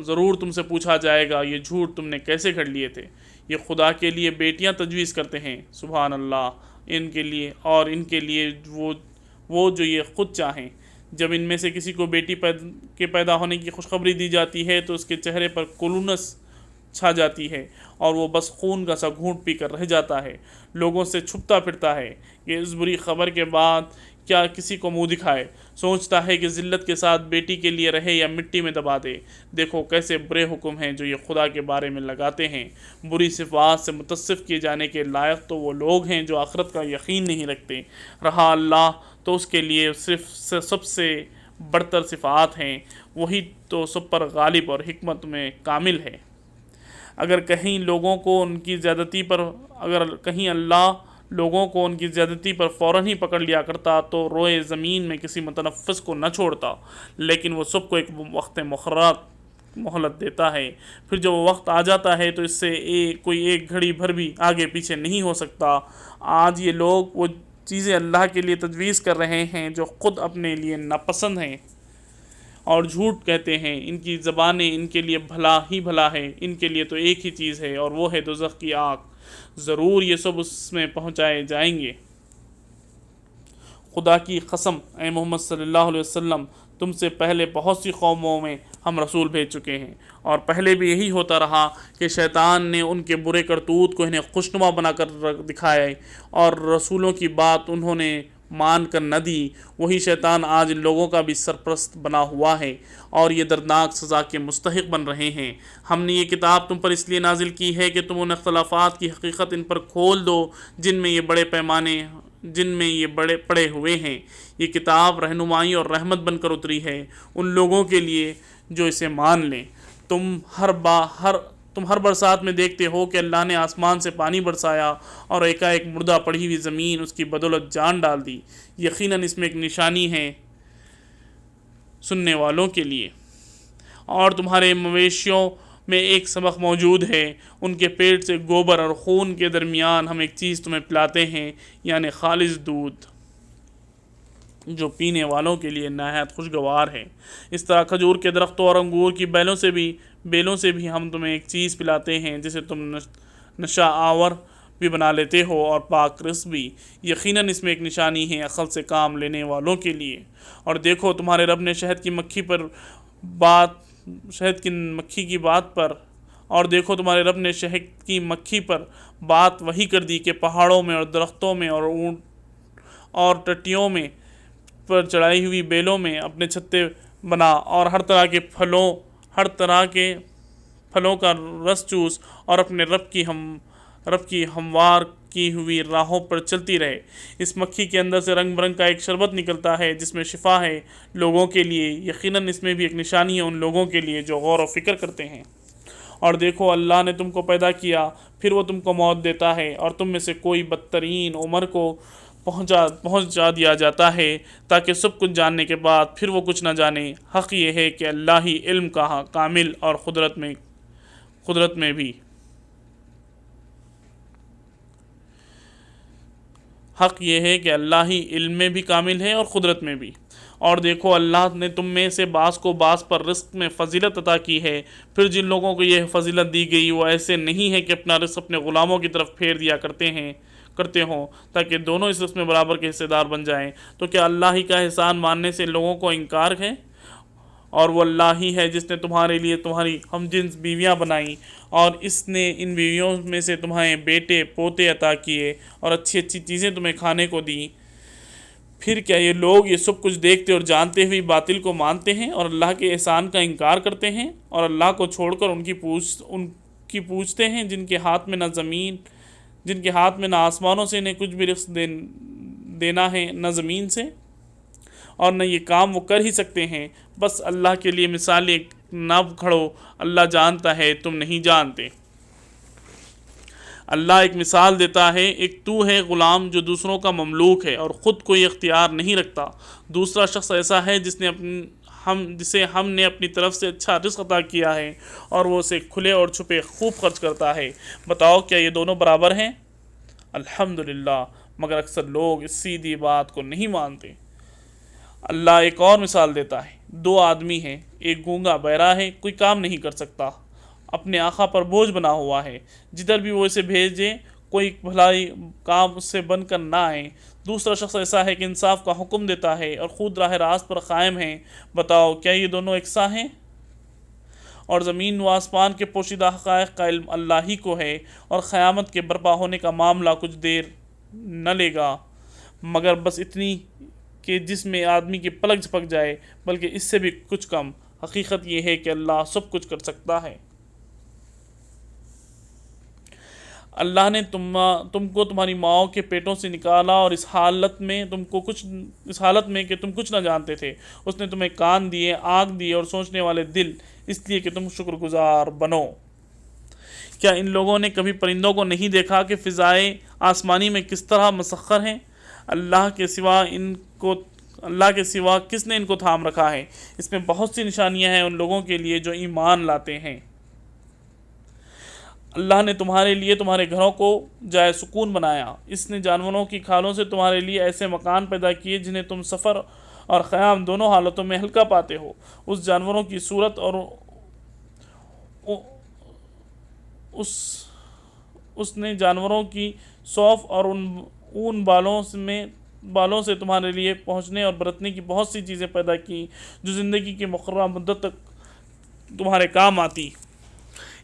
ضرور تم سے پوچھا جائے گا، یہ جھوٹ تم نے کیسے گھڑ لیے تھے؟ یہ خدا کے لیے بیٹیاں تجویز کرتے ہیں، سبحان اللہ، ان کے لیے اور ان کے لیے وہ جو یہ خود چاہیں۔ جب ان میں سے کسی کو بیٹی کے پیدا ہونے کی خوشخبری دی جاتی ہے تو اس کے چہرے پر کلونس چھا جاتی ہے اور وہ بس خون کا سا گھونٹ پی کر رہ جاتا ہے، لوگوں سے چھپتا پھرتا ہے کہ اس بری خبر کے بعد کیا کسی کو منہ دکھائے، سوچتا ہے کہ ذلت کے ساتھ بیٹی کے لیے رہے یا مٹی میں دبا دے۔ دیکھو کیسے برے حکم ہیں جو یہ خدا کے بارے میں لگاتے ہیں۔ بری صفات سے متصف کیے جانے کے لائق تو وہ لوگ ہیں جو آخرت کا یقین نہیں رکھتے۔ رہا اللہ تو اس کے لیے صرف سب سے برتر صفات ہیں، وہی تو سب پر غالب اور حکمت میں کامل ہے۔ اگر کہیں اللہ لوگوں کو ان کی زیادتی پر فوراً ہی پکڑ لیا کرتا تو روئے زمین میں کسی متنفس کو نہ چھوڑتا، لیکن وہ سب کو ایک وقت مقررہ مہلت دیتا ہے۔ پھر جب وہ وقت آ جاتا ہے تو اس سے کوئی ایک گھڑی بھر بھی آگے پیچھے نہیں ہو سکتا۔ آج یہ لوگ وہ چیزیں اللہ کے لیے تجویز کر رہے ہیں جو خود اپنے لیے ناپسند ہیں اور جھوٹ کہتے ہیں۔ ان کی زبانیں ان کے لیے بھلا ہی بھلا ہے، ان کے لیے تو ایک ہی چیز ہے اور وہ ہے دوزخ کی آگ، ضرور یہ سب اس میں پہنچائے جائیں گے۔ خدا کی قسم اے محمد صلی اللہ علیہ وسلم، تم سے پہلے بہت سی قوموں میں ہم رسول بھیج چکے ہیں، اور پہلے بھی یہی ہوتا رہا کہ شیطان نے ان کے برے کرتوت کو انہیں خوشنما بنا کر دکھائے اور رسولوں کی بات انہوں نے مان کر نہ دی۔ وہی شیطان آج ان لوگوں کا بھی سرپرست بنا ہوا ہے اور یہ دردناک سزا کے مستحق بن رہے ہیں۔ ہم نے یہ کتاب تم پر اس لیے نازل کی ہے کہ تم ان اختلافات کی حقیقت ان پر کھول دو جن میں یہ بڑے پڑے ہوئے ہیں۔ یہ کتاب رہنمائی اور رحمت بن کر اتری ہے ان لوگوں کے لیے جو اسے مان لیں۔ تم ہر برسات میں دیکھتے ہو کہ اللہ نے آسمان سے پانی برسایا اور ایک مردہ پڑی ہوئی زمین اس کی بدولت جان ڈال دی۔ یقیناً اس میں ایک نشانی ہے سننے والوں کے لیے۔ اور تمہارے مویشیوں میں ایک سبق موجود ہے، ان کے پیٹ سے گوبر اور خون کے درمیان ہم ایک چیز تمہیں پلاتے ہیں، یعنی خالص دودھ جو پینے والوں کے لیے نہایت خوشگوار ہے۔ اس طرح کھجور کے درختوں اور انگور کی بیلوں سے بھی ہم تمہیں ایک چیز پلاتے ہیں جسے تم نشہ آور بھی بنا لیتے ہو اور پاک رزق بھی، یقیناً اس میں ایک نشانی ہے عقل سے کام لینے والوں کے لیے۔ اور دیکھو تمہارے رب نے شہد کی مکھی کی بات پر اور دیکھو تمہارے رب نے شہد کی مکھی پر بات وہی کر دی کہ پہاڑوں میں اور درختوں میں اور اونٹ اور ٹٹیوں میں پر چڑھائی ہوئی بیلوں میں اپنے چھتے بنا اور ہر طرح کے پھلوں کا رس چوس اور اپنے رب کی ہموار کی ہوئی راہوں پر چلتی رہے۔ اس مکھی کے اندر سے رنگ برنگ کا ایک شربت نکلتا ہے جس میں شفا ہے لوگوں کے لیے، یقیناً اس میں بھی ایک نشانی ہے ان لوگوں کے لیے جو غور و فکر کرتے ہیں۔ اور دیکھو اللہ نے تم کو پیدا کیا، پھر وہ تم کو موت دیتا ہے، اور تم میں سے کوئی بدترین عمر کو پہنچا دیا جاتا ہے تاکہ سب کچھ جاننے کے بعد پھر وہ کچھ نہ جانے۔ حق یہ ہے کہ اللہ ہی علم کا کامل اور قدرت میں بھی حق یہ ہے کہ اللہ ہی علم میں بھی کامل ہے اور قدرت میں بھی۔ اور دیکھو اللہ نے تم میں سے بعض کو بعض پر رزق میں فضیلت عطا کی ہے، پھر جن لوگوں کو یہ فضیلت دی گئی وہ ایسے نہیں ہیں کہ اپنا رزق اپنے غلاموں کی طرف پھیر دیا کرتے ہوں تاکہ دونوں اس رزق میں برابر کے حصے دار بن جائیں۔ تو کیا اللہ ہی کا احسان ماننے سے لوگوں کو انکار ہے؟ اور وہ اللہ ہی ہے جس نے تمہارے لیے تمہاری ہم جنس بیویاں بنائیں اور اس نے ان بیویوں میں سے تمہیں بیٹے پوتے عطا کیے اور اچھی اچھی چیزیں تمہیں کھانے کو دیں۔ پھر کیا یہ لوگ یہ سب کچھ دیکھتے اور جانتے ہوئے باطل کو مانتے ہیں اور اللہ کے احسان کا انکار کرتے ہیں اور اللہ کو چھوڑ کر ان کی پوچھتے ہیں جن کے ہاتھ میں نہ آسمانوں سے انہیں کچھ بھی رزق دینا ہے نہ زمین سے، اور نہ یہ کام وہ کر ہی سکتے ہیں۔ بس اللہ کے لیے مثالیں نہ کھڑو، اللہ جانتا ہے تم نہیں جانتے۔ اللہ ایک مثال دیتا ہے، ایک تو ہے غلام جو دوسروں کا مملوک ہے اور خود کوئی اختیار نہیں رکھتا، دوسرا شخص ایسا ہے جسے ہم نے اپنی طرف سے اچھا رزق عطا کیا ہے اور وہ اسے کھلے اور چھپے خوب خرچ کرتا ہے۔ بتاؤ کیا یہ دونوں برابر ہیں؟ الحمدللہ، مگر اکثر لوگ اس سیدھی بات کو نہیں مانتے۔ اللہ ایک اور مثال دیتا ہے، دو آدمی ہیں، ایک گونگا بہرا ہے، کوئی کام نہیں کر سکتا، اپنے آقا پر بوجھ بنا ہوا ہے، جدھر بھی وہ اسے بھیجے کوئی بھلائی کام اس سے بن کر نہ آئے۔ دوسرا شخص ایسا ہے کہ انصاف کا حکم دیتا ہے اور خود راہ راست پر قائم ہے۔ بتاؤ کیا یہ دونوں یکساں ہیں؟ اور زمین و آسمان کے پوشیدہ حقائق کا علم اللہ ہی کو ہے، اور قیامت کے برپا ہونے کا معاملہ کچھ دیر نہ لے گا مگر بس اتنی کہ جس میں آدمی کی پلک جھپک جائے، بلکہ اس سے بھی کچھ کم۔ حقیقت یہ ہے کہ اللہ سب کچھ کر سکتا ہے۔ اللہ نے تم کو تمہاری ماؤں کے پیٹوں سے نکالا اور اس حالت میں کہ تم کچھ نہ جانتے تھے اس نے تمہیں کان دیے، آنکھ دی اور سوچنے والے دل، اس لیے کہ تم شکر گزار بنو۔ کیا ان لوگوں نے کبھی پرندوں کو نہیں دیکھا کہ فضائے آسمانی میں کس طرح مسخر ہیں؟ اللہ کے سوا کس نے ان کو تھام رکھا ہے؟ اس میں بہت سی نشانیاں ہیں ان لوگوں کے لیے جو ایمان لاتے ہیں۔ اللہ نے تمہارے لیے تمہارے گھروں کو جائے سکون بنایا، اس نے جانوروں کی کھالوں سے تمہارے لیے ایسے مکان پیدا کیے جنہیں تم سفر اور قیام دونوں حالتوں میں ہلکا پاتے ہو۔ اس جانوروں کی صورت اور اس نے جانوروں کی صوف اور اون بالوں سے تمہارے لیے پہنچنے اور برتنے کی بہت سی چیزیں پیدا کی جو زندگی کی مقررہ مدت تک تمہارے کام آتی۔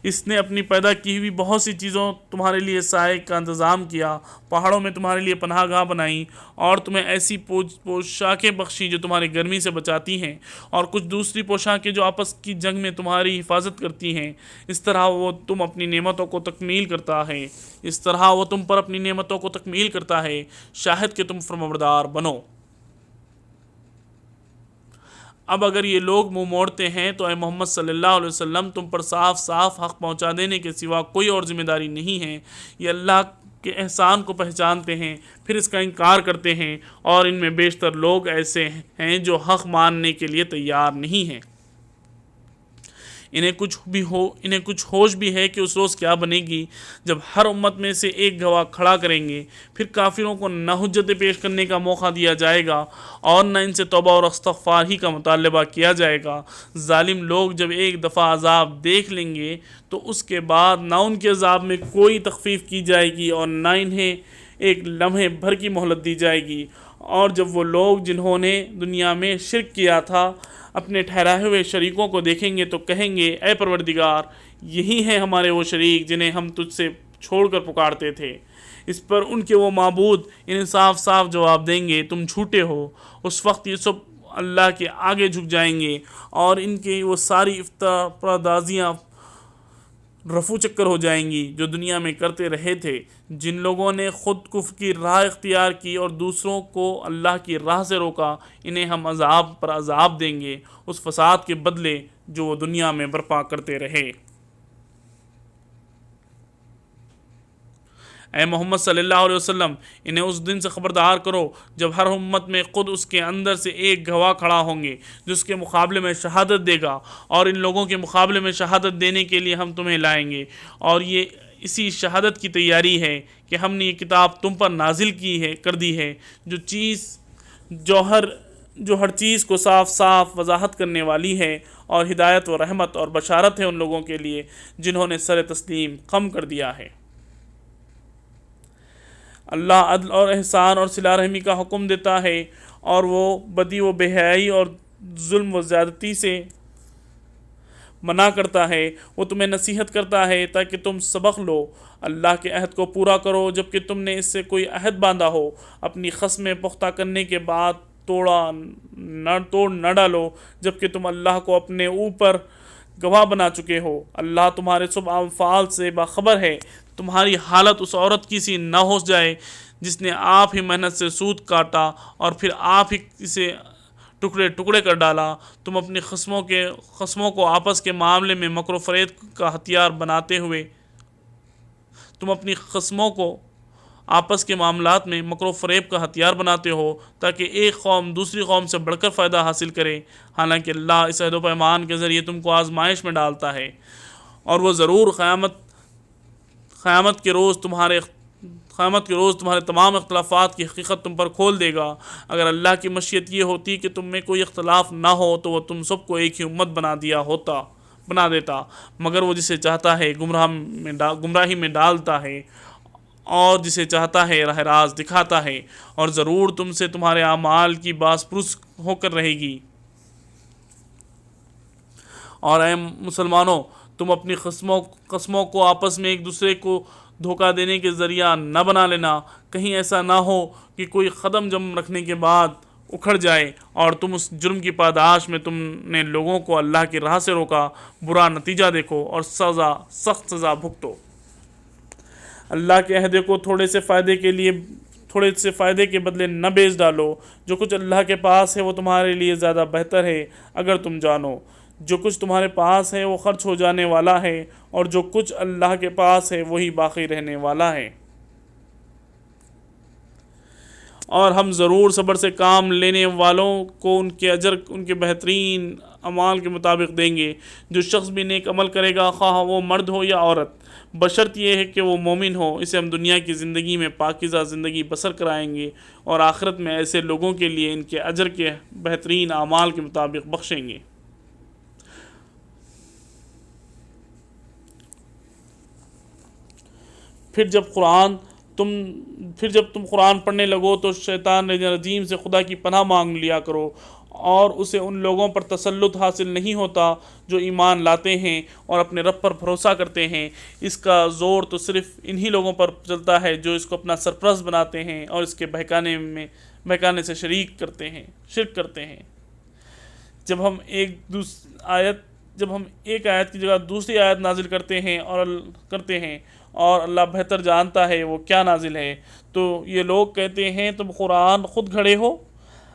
اس نے اپنی پیدا کی ہوئی بہت سی چیزوں تمہارے لیے سائے کا انتظام کیا، پہاڑوں میں تمہارے لیے پناہ گاہ بنائی اور تمہیں ایسی پوشاکیں بخشی جو تمہاری گرمی سے بچاتی ہیں، اور کچھ دوسری پوشاکیں جو آپس کی جنگ میں تمہاری حفاظت کرتی ہیں۔ اس طرح وہ تم پر اپنی نعمتوں کو تکمیل کرتا ہے، شاہد کہ تم فرمانبردار بنو۔ اب اگر یہ لوگ منہ موڑتے ہیں تو اے محمد صلی اللہ علیہ وسلم تم پر صاف صاف حق پہنچا دینے کے سوا کوئی اور ذمہ داری نہیں ہے۔ یہ اللہ کے احسان کو پہچانتے ہیں پھر اس کا انکار کرتے ہیں، اور ان میں بیشتر لوگ ایسے ہیں جو حق ماننے کے لیے تیار نہیں ہیں۔ انہیں کچھ ہوش بھی ہے کہ اس روز کیا بنے گی جب ہر امت میں سے ایک گواہ کھڑا کریں گے، پھر کافروں کو نہ حجتیں پیش کرنے کا موقع دیا جائے گا اور نہ ان سے توبہ اور استغفار ہی کا مطالبہ کیا جائے گا۔ ظالم لوگ جب ایک دفعہ عذاب دیکھ لیں گے تو اس کے بعد نہ ان کے عذاب میں کوئی تخفیف کی جائے گی اور نہ انہیں ایک لمحے بھر کی مہلت دی جائے گی۔ اور جب وہ لوگ جنہوں نے دنیا میں شرک کیا تھا اپنے ٹھہرائے ہوئے شریکوں کو دیکھیں گے تو کہیں گے، اے پروردگار، یہی ہیں ہمارے وہ شریک جنہیں ہم تجھ سے چھوڑ کر پکارتے تھے۔ اس پر ان کے وہ معبود انہیں صاف صاف جواب دیں گے، تم جھوٹے ہو۔ اس وقت یہ سب اللہ کے آگے جھک جائیں گے اور ان کی وہ ساری افتراضیاں رفو چکر ہو جائیں گی جو دنیا میں کرتے رہے تھے۔ جن لوگوں نے خود کفر کی راہ اختیار کی اور دوسروں کو اللہ کی راہ سے روکا، انہیں ہم عذاب پر عذاب دیں گے اس فساد کے بدلے جو وہ دنیا میں برپا کرتے رہے۔ اے محمد صلی اللہ علیہ وسلم، انہیں اس دن سے خبردار کرو جب ہر امت میں خود اس کے اندر سے ایک گواہ کھڑا ہوں گے جو اس کے مقابلے میں شہادت دے گا، اور ان لوگوں کے مقابلے میں شہادت دینے کے لیے ہم تمہیں لائیں گے، اور یہ اسی شہادت کی تیاری ہے کہ ہم نے یہ کتاب تم پر نازل کر دی ہے جو ہر چیز کو صاف صاف وضاحت کرنے والی ہے، اور ہدایت و رحمت اور بشارت ہے ان لوگوں کے لیے جنہوں نے سر تسلیم خم کر دیا ہے۔ اللہ عدل اور احسان اور صلہ رحمی کا حکم دیتا ہے، اور وہ بدی و بے حیائی اور ظلم و زیادتی سے منع کرتا ہے۔ وہ تمہیں نصیحت کرتا ہے تاکہ تم سبق لو، اللہ کے عہد کو پورا کرو جب کہ تم نے اس سے کوئی عہد باندھا ہو، اپنی قسمیں پختہ کرنے کے بعد توڑ نہ ڈالو جب کہ تم اللہ کو اپنے اوپر گواہ بنا چکے ہو۔ اللہ تمہارے سب افعال سے باخبر ہے۔ تمہاری حالت اس عورت کی سی نہ ہو جائے جس نے آپ ہی محنت سے سود کاٹا اور پھر آپ ہی اسے ٹکڑے ٹکڑے کر ڈالا۔ تم اپنی خصموں کو آپس کے معاملے میں مکر و فریب کا ہتھیار بناتے ہوئے ہو تاکہ ایک قوم دوسری قوم سے بڑھ کر فائدہ حاصل کرے، حالانکہ اللہ اس عہد و پیمان کے ذریعے تم کو آزمائش میں ڈالتا ہے، اور وہ ضرور قیامت کے روز تمہارے تمام اختلافات کی حقیقت تم پر کھول دے گا۔ اگر اللہ کی مشیت یہ ہوتی کہ تم میں کوئی اختلاف نہ ہو تو وہ تم سب کو ایک ہی امت بنا دیتا، مگر وہ جسے چاہتا ہے گمراہی میں ڈالتا ہے اور جسے چاہتا ہے راہ راست دکھاتا ہے، اور ضرور تم سے تمہارے اعمال کی باس پرس ہو کر رہے گی۔ اور اے مسلمانوں، تم اپنی قسموں کو آپس میں ایک دوسرے کو دھوکہ دینے کے ذریعہ نہ بنا لینا، کہیں ایسا نہ ہو کہ کوئی قدم جم رکھنے کے بعد اکھڑ جائے اور تم اس جرم کی پاداش میں تم نے لوگوں کو اللہ کی راہ سے روکا، برا نتیجہ دیکھو اور سخت سزا بھگتو۔ اللہ کے عہدے کو تھوڑے سے فائدے کے بدلے نہ بیچ ڈالو۔ جو کچھ اللہ کے پاس ہے وہ تمہارے لیے زیادہ بہتر ہے اگر تم جانو۔ جو کچھ تمہارے پاس ہے وہ خرچ ہو جانے والا ہے، اور جو کچھ اللہ کے پاس ہے وہی باقی رہنے والا ہے۔ اور ہم ضرور صبر سے کام لینے والوں کو ان کے اجر ان کے بہترین اعمال کے مطابق دیں گے۔ جو شخص بھی نیک عمل کرے گا، خواہ وہ مرد ہو یا عورت، بشرط یہ ہے کہ وہ مومن ہو، اسے ہم دنیا کی زندگی میں پاکیزہ زندگی بسر کرائیں گے، اور آخرت میں ایسے لوگوں کے لیے ان کے اجر کے بہترین اعمال کے مطابق بخشیں گے۔ پھر جب تم قرآن پڑھنے لگو تو شیطان رجیم سے خدا کی پناہ مانگ لیا کرو، اور اسے ان لوگوں پر تسلط حاصل نہیں ہوتا جو ایمان لاتے ہیں اور اپنے رب پر بھروسہ کرتے ہیں۔ اس کا زور تو صرف انہی لوگوں پر چلتا ہے جو اس کو اپنا سرپرست بناتے ہیں اور اس کے بہکانے سے شرک کرتے ہیں۔ جب ہم ایک آیت کی جگہ دوسری آیت نازل کرتے ہیں اور اللہ بہتر جانتا ہے وہ کیا نازل ہے، تو یہ لوگ کہتے ہیں تم قرآن خود گھڑے ہو۔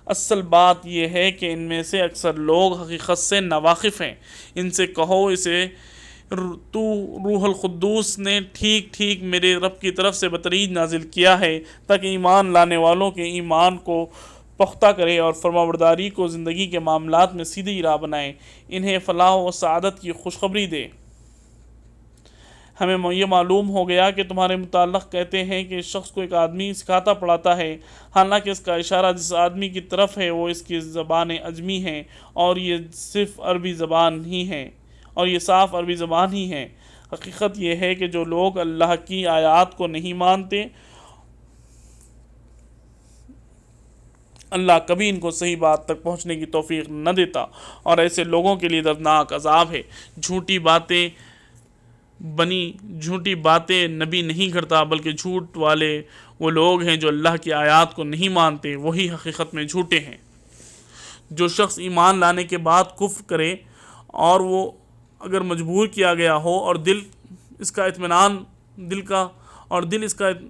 اصل بات یہ ہے کہ ان میں سے اکثر لوگ حقیقت سے ناواقف ہیں۔ ان سے کہو اسے تو روح القدس نے ٹھیک میرے رب کی طرف سے بتدریج نازل کیا ہے تاکہ ایمان لانے والوں کے ایمان کو پختہ کرے اور فرمانبرداری کو زندگی کے معاملات میں سیدھی راہ بنائے، انہیں فلاح و سعادت کی خوشخبری دے۔ ہمیں یہ معلوم ہو گیا کہ تمہارے متعلق کہتے ہیں کہ اس شخص کو ایک آدمی سکھاتا پڑھاتا ہے، حالانکہ اس کا اشارہ جس آدمی کی طرف ہے وہ اس کی زبان عجمی ہے اور یہ صرف عربی زبان ہی ہے، اور یہ صاف عربی زبان ہی ہے۔ حقیقت یہ ہے کہ جو لوگ اللہ کی آیات کو نہیں مانتے، اللہ کبھی ان کو صحیح بات تک پہنچنے کی توفیق نہ دیتا، اور ایسے لوگوں کے لیے دردناک عذاب ہے۔ جھوٹی باتیں نبی نہیں کرتا، بلکہ جھوٹ والے وہ لوگ ہیں جو اللہ کی آیات کو نہیں مانتے، وہی حقیقت میں جھوٹے ہیں۔ جو شخص ایمان لانے کے بعد کفر کرے اور وہ اگر مجبور کیا گیا ہو اور دل اس کا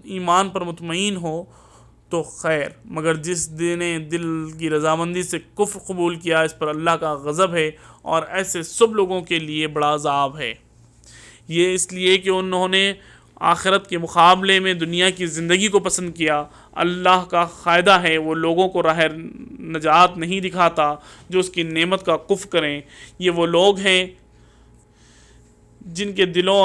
ایمان پر مطمئن ہو تو خیر، مگر جس نے دل کی رضامندی سے کفر قبول کیا، اس پر اللہ کا غضب ہے، اور ایسے سب لوگوں کے لیے بڑا عذاب ہے۔ یہ اس لیے کہ انہوں نے آخرت کے مقابلے میں دنیا کی زندگی کو پسند کیا۔ اللہ کا قاعدہ ہے وہ لوگوں کو راہ نجات نہیں دکھاتا جو اس کی نعمت کا کفر کریں۔ یہ وہ لوگ ہیں جن کے دلوں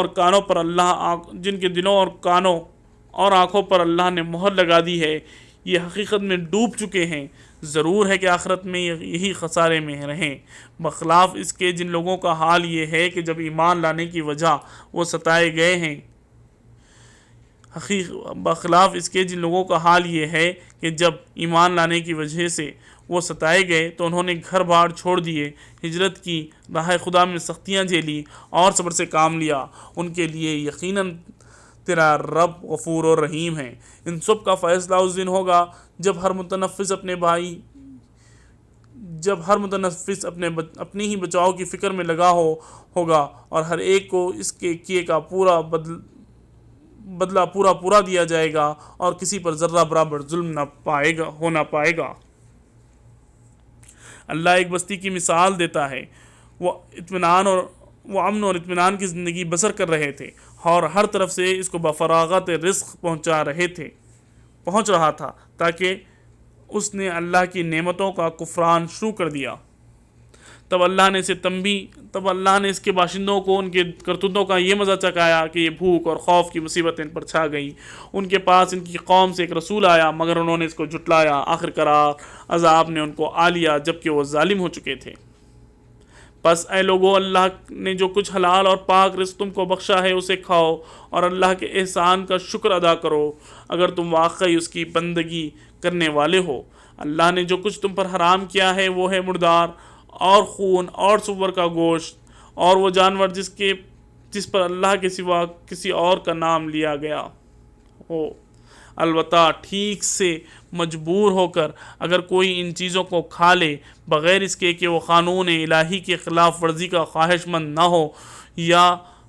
اور آنکھوں پر اللہ نے مہر لگا دی ہے، یہ حقیقت میں ڈوب چکے ہیں۔ ضرور ہے کہ آخرت میں یہی خسارے میں رہیں، بخلاف اس کے جن لوگوں کا حال یہ ہے کہ جب ایمان لانے کی وجہ وہ ستائے گئے ہیں جب ایمان لانے کی وجہ سے وہ ستائے گئے تو انہوں نے گھر بار چھوڑ دیے، ہجرت کی، راہ خدا میں سختیاں جھیلی اور صبر سے کام لیا، ان کے لیے یقیناً تیرا رب غفور و رحیم ہے۔ ان سب کا فیصلہ اس دن ہوگا جب ہر متنفس اپنے ہی بچاؤ کی فکر میں لگا ہوگا، اور ہر ایک کو اس کے کیے کا بدلہ پورا دیا جائے گا، اور کسی پر ذرہ برابر ظلم نہ پائے گا۔ اللہ ایک بستی کی مثال دیتا ہے، وہ امن اور اطمینان کی زندگی بسر کر رہے تھے اور ہر طرف سے اس کو بفراغت رزق پہنچ رہا تھا، تاکہ اس نے اللہ کی نعمتوں کا کفران شروع کر دیا۔ تب اللہ نے اس کے باشندوں کو ان کے کرتوتوں کا یہ مزہ چکھایا کہ یہ بھوک اور خوف کی مصیبت ان پر چھا گئی۔ ان کے پاس ان کی قوم سے ایک رسول آیا، مگر انہوں نے اس کو جھٹلایا۔ آخرکار عذاب نے ان کو آ لیا جبکہ وہ ظالم ہو چکے تھے۔ پس اے لوگو، اللہ نے جو کچھ حلال اور پاک رزق تم کو بخشا ہے اسے کھاؤ اور اللہ کے احسان کا شکر ادا کرو، اگر تم واقعی اس کی بندگی کرنے والے ہو۔ اللہ نے جو کچھ تم پر حرام کیا ہے وہ ہے مردار اور خون اور سور کا گوشت اور وہ جانور جس پر اللہ کے سوا کسی اور کا نام لیا گیا ہو، البتہ ٹھیک سے مجبور ہو کر۔ اگر کوئی ان چیزوں کو کھا لے بغیر اس کے کہ وہ قانون الہی کی خلاف ورزی کا خواہش مند نہ ہو یا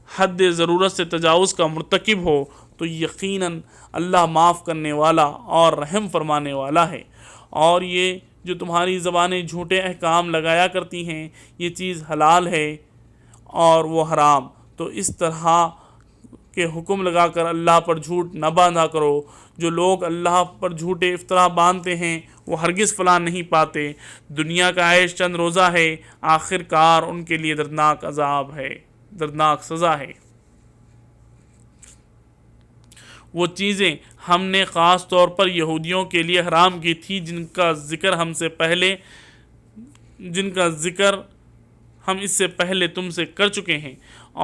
حد ضرورت سے تجاوز کا مرتکب ہو، تو یقیناً اللہ معاف کرنے والا اور رحم فرمانے والا ہے۔ اور یہ جو تمہاری زبانیں جھوٹے احکام لگایا کرتی ہیں، یہ چیز حلال ہے اور وہ حرام، تو اس طرح کے حکم لگا کر اللہ پر جھوٹ نہ باندھا کرو۔ جو لوگ اللہ پر جھوٹے افطرا باندھتے ہیں وہ ہرگز فلاح نہیں پاتے۔ دنیا کا عیش چند روزہ ہے، آخر کار ان کے لیے دردناک سزا ہے۔ وہ چیزیں ہم نے خاص طور پر یہودیوں کے لیے حرام کی تھی جن کا ذکر ہم اس سے پہلے تم سے کر چکے ہیں،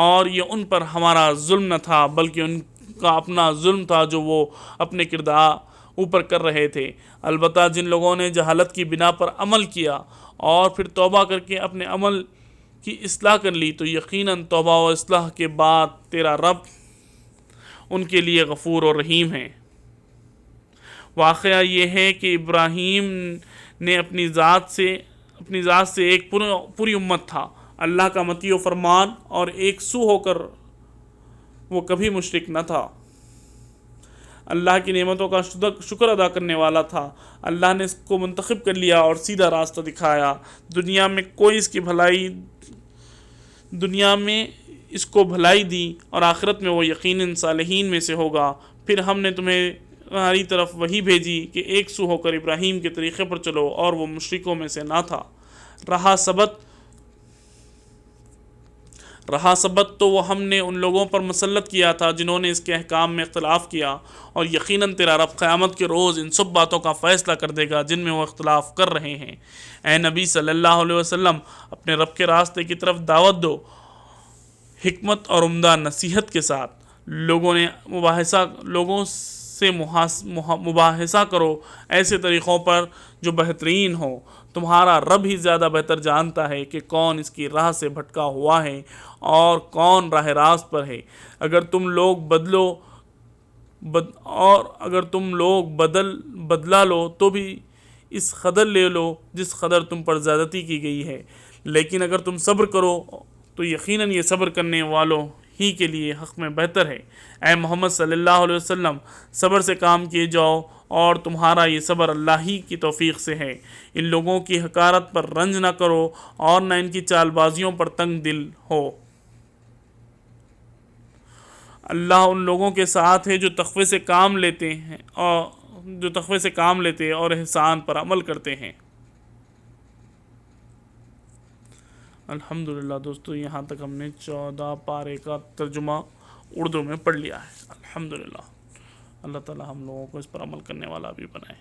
اور یہ ان پر ہمارا ظلم نہ تھا بلکہ ان کا اپنا ظلم تھا جو وہ اپنے کردار اوپر کر رہے تھے۔ البتہ جن لوگوں نے جہالت کی بنا پر عمل کیا اور پھر توبہ کر کے اپنے عمل کی اصلاح کر لی، تو یقیناً توبہ و اصلاح کے بعد تیرا رب ان کے لیے غفور و رحیم ہے۔ واقعہ یہ ہے کہ ابراہیم نے اپنی ذات سے ایک پوری امت تھا، اللہ کا مطیع و فرمان اور ایک سو ہو کر وہ کبھی مشرک نہ تھا، اللہ کی نعمتوں کا شکر ادا کرنے والا تھا۔ اللہ نے اس کو منتخب کر لیا اور سیدھا راستہ دکھایا۔ دنیا میں اس کو بھلائی دی اور آخرت میں وہ یقیناً صالحین میں سے ہوگا۔ پھر ہم نے تمہیں تمہاری طرف وہی بھیجی کہ ایک سو ہو کر ابراہیم کے طریقے پر چلو، اور وہ مشرکوں میں سے نہ تھا۔ رہا ثبت تو وہ ہم نے ان لوگوں پر مسلط کیا تھا جنہوں نے اس کے احکام میں اختلاف کیا، اور یقیناً تیرا رب قیامت کے روز ان سب باتوں کا فیصلہ کر دے گا جن میں وہ اختلاف کر رہے ہیں۔ اے نبی صلی اللہ علیہ وسلم، اپنے رب کے راستے کی طرف دعوت دو، حکمت اور عمدہ نصیحت کے ساتھ۔ لوگوں سے مباحثہ کرو ایسے طریقوں پر جو بہترین ہو۔ تمہارا رب ہی زیادہ بہتر جانتا ہے کہ کون اس کی راہ سے بھٹکا ہوا ہے اور کون راہ راست پر ہے۔ اگر تم لوگ بدلہ لو تو بھی اس قدر لے لو جس قدر تم پر زیادتی کی گئی ہے، لیکن اگر تم صبر کرو تو یقیناً یہ صبر کرنے والوں ہی کے لیے حق میں بہتر ہے۔ اے محمد صلی اللہ علیہ وسلم، صبر سے کام کیے جاؤ، اور تمہارا یہ صبر اللہ ہی کی توفیق سے ہے۔ ان لوگوں کی حقارت پر رنج نہ کرو اور نہ ان کی چال بازیوں پر تنگ دل ہو۔ اللہ ان لوگوں کے ساتھ ہے جو تقوی سے کام لیتے اور احسان پر عمل کرتے ہیں۔ الحمدللہ دوستو، یہاں تک ہم نے 14 پارے کا ترجمہ اردو میں پڑھ لیا ہے۔ الحمدللہ، اللہ تعالی ہم لوگوں کو اس پر عمل کرنے والا بھی بنائے۔